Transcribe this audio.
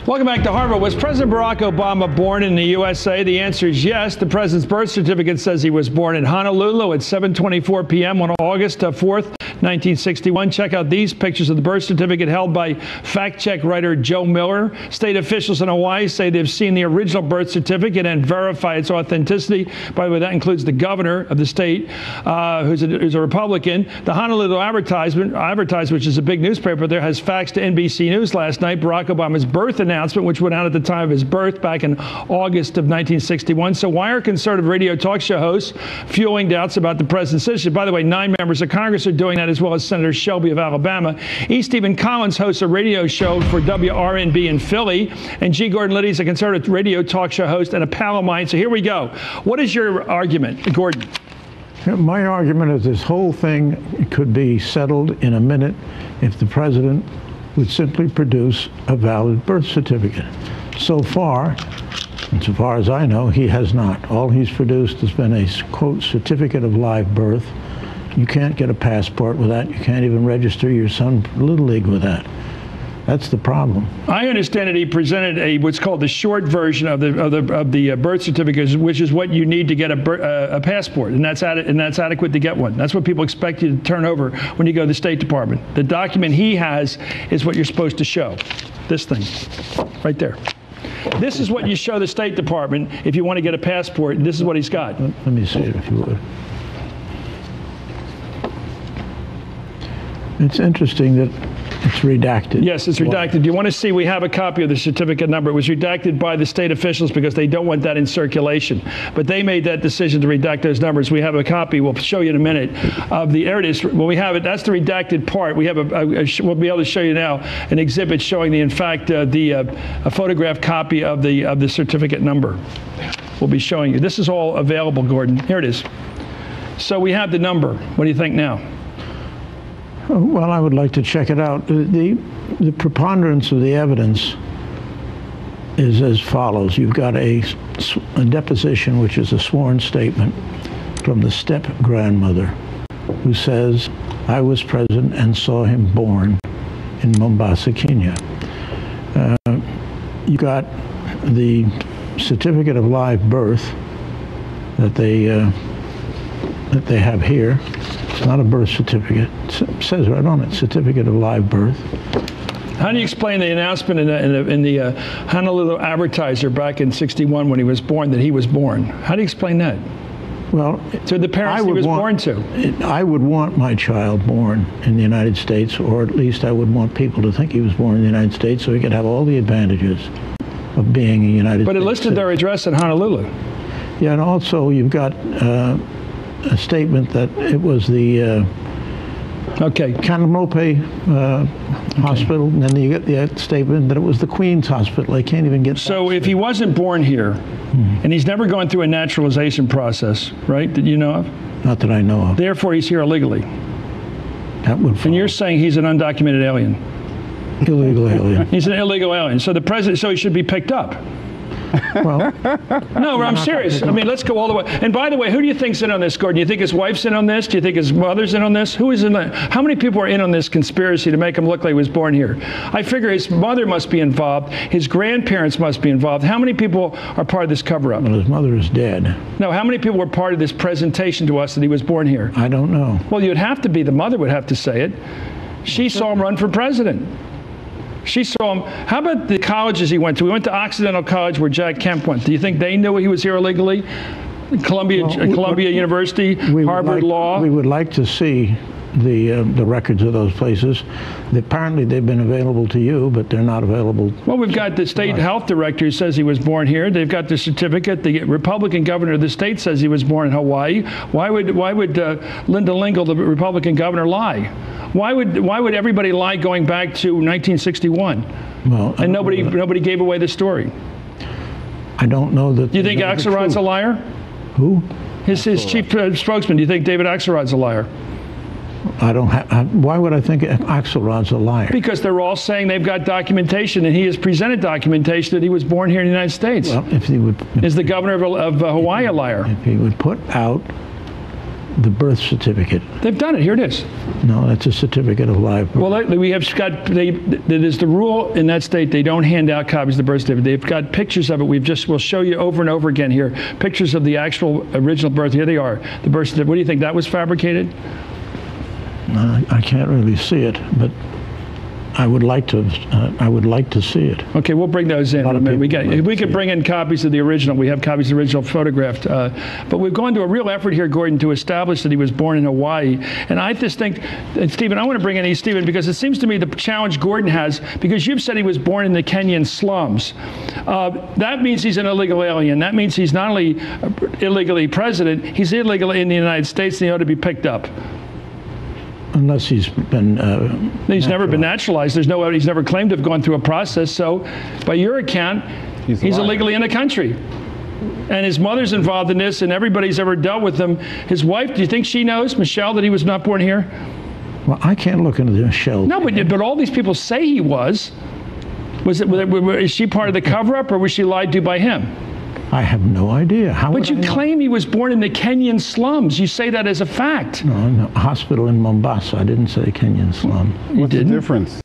Welcome back to Hardball. Was President Barack Obama born in the USA? The answer is yes. The president's birth certificate says he was born in Honolulu at 7:24 p.m. on August 4th, 1961. Check out these pictures of the birth certificate held by fact-check writer Joe Miller. State officials in Hawaii say they've seen the original birth certificate and verify its authenticity. By the way, that includes the governor of the state, who's a Republican. The Honolulu Advertiser, which is a big newspaper there, has faxed to NBC News last night Barack Obama's birth announcement, which went out at the time of his birth back in August of 1961. So why are conservative radio talk show hosts fueling doubts about the president's citizenship? By the way, 9 members of Congress are doing that, as well as Senator Shelby of Alabama. E. Stephen Collins hosts a radio show for WRNB in Philly, and G. Gordon Liddy is a conservative radio talk show host and a pal of mine. So here we go. What is your argument, Gordon? My argument is this whole thing could be settled in a minute if the president would simply produce a valid birth certificate. So far, and so far as I know, he has not. All he's produced has been a, quote, certificate of live birth. You can't get a passport with that. You can't even register your son for Little League with that. That's the problem. I understand that he presented what's called the short version of the birth certificate, which is what you need to get a passport, and that's adequate to get one. That's what people expect you to turn over when you go to the State Department. The document he has is what you're supposed to show. This thing, right there. This is what you show the State Department if you want to get a passport. This is what he's got. Let me see it, if you would. It's interesting that it's redacted. Yes, it's redacted. Do you want to see? We have a copy of the certificate number. It was redacted by the state officials because they don't want that in circulation. But they made that decision to redact those numbers. We have a copy. We'll show you in a minute of the. There it is. Well, we have it. That's the redacted part. We have we'll be able to show you now an exhibit showing a photographed copy of the certificate number. We'll be showing you. This is all available, Gordon. Here it is. So we have the number. What do you think now? Well, I would like to check it out. The preponderance of the evidence is as follows. You've got a deposition, which is a sworn statement from the step-grandmother, who says, I was present and saw him born in Mombasa, Kenya. You got the certificate of live birth that they have here. It's not a birth certificate. It says right on it, certificate of live birth. How do you explain the announcement in the Honolulu Advertiser back in '61 when he was born that he was born? How do you explain that? Well, to the parents he was born to. I would want my child born in the United States, or at least I would want people to think he was born in the United States so he could have all the advantages of being a United States But it listed citizen. Their address in Honolulu. Yeah, and also you've got a statement that it was the Kanamope Hospital, and then you get the statement that it was the Queen's Hospital. They can't even get. So if he wasn't born here, and he's never gone through a naturalization process, right, that you know of? Not that I know of. Therefore, he's here illegally. That would follow. And you're saying he's an undocumented alien. Illegal alien. He's an illegal alien. So the president, so he should be picked up. Well, no, I'm serious. I mean, let's go all the way. And by the way, who do you think's in on this, Gordon? Do you think his wife's in on this? Do you think his mother's in on this? Who is in on? How many people are in on this conspiracy to make him look like he was born here? I figure his mother must be involved. His grandparents must be involved. How many people are part of this cover-up? Well, his mother is dead. No, how many people were part of this presentation to us that he was born here? I don't know. Well, you'd have to be. The mother would have to say it. She saw him run for president. She saw him. How about the colleges he went to? He went to Occidental College where Jack Kemp went. Do you think they knew he was here illegally? Columbia University, Harvard Law? We would like to see the records of those places. Apparently they've been available to you, but they're not available. Well, we've got the state health director who says he was born here. They've got the certificate. The Republican governor of the state says he was born in Hawaii. Why would Linda Lingle, the Republican governor, lie? Why would everybody lie going back to 1961? Well, and nobody gave away the story. I don't know that. Do you think Axelrod's a liar? Who? His chief spokesman. Do you think David Axelrod's a liar? I don't have. Why would I think Axelrod's a liar? Because they're all saying they've got documentation, and he has presented documentation that he was born here in the United States. Well, if he would, is the governor of Hawaii a liar? If he would put out the birth certificate. They've done it. Here it is. No, that's a certificate of live birth. Well, we have got. That is the rule in that state. They don't hand out copies of the birth certificate. They've got pictures of it. We'll show you over and over again here pictures of the actual original birth. Here they are. The birth certificate. What do you think? That was fabricated? I can't really see it, but I would like to see it. Okay, we'll bring those in. We could bring in copies of the original. We have copies of the original photographed. But we've gone to a real effort here, Gordon, to establish that he was born in Hawaii. And I just think, Stephen, I want to bring in Stephen because it seems to me the challenge Gordon has, because you've said he was born in the Kenyan slums. That means he's an illegal alien. That means he's not only illegally president, he's illegal in the United States, and he ought to be picked up. Unless he's been he's never been naturalized. He's never claimed to have gone through a process. So by your account, he's illegally in the country. And his mother's involved in this, and everybody's ever dealt with him. His wife, do you think she knows, Michelle, that he was not born here? Well, I can't look into Michelle. No, but all these people say he was. Is she part of the cover-up, or was she lied to by him? I have no idea. But you claim he was born in the Kenyan slums. You say that as a fact. No, hospital in Mombasa. I didn't say Kenyan slum. What's the difference?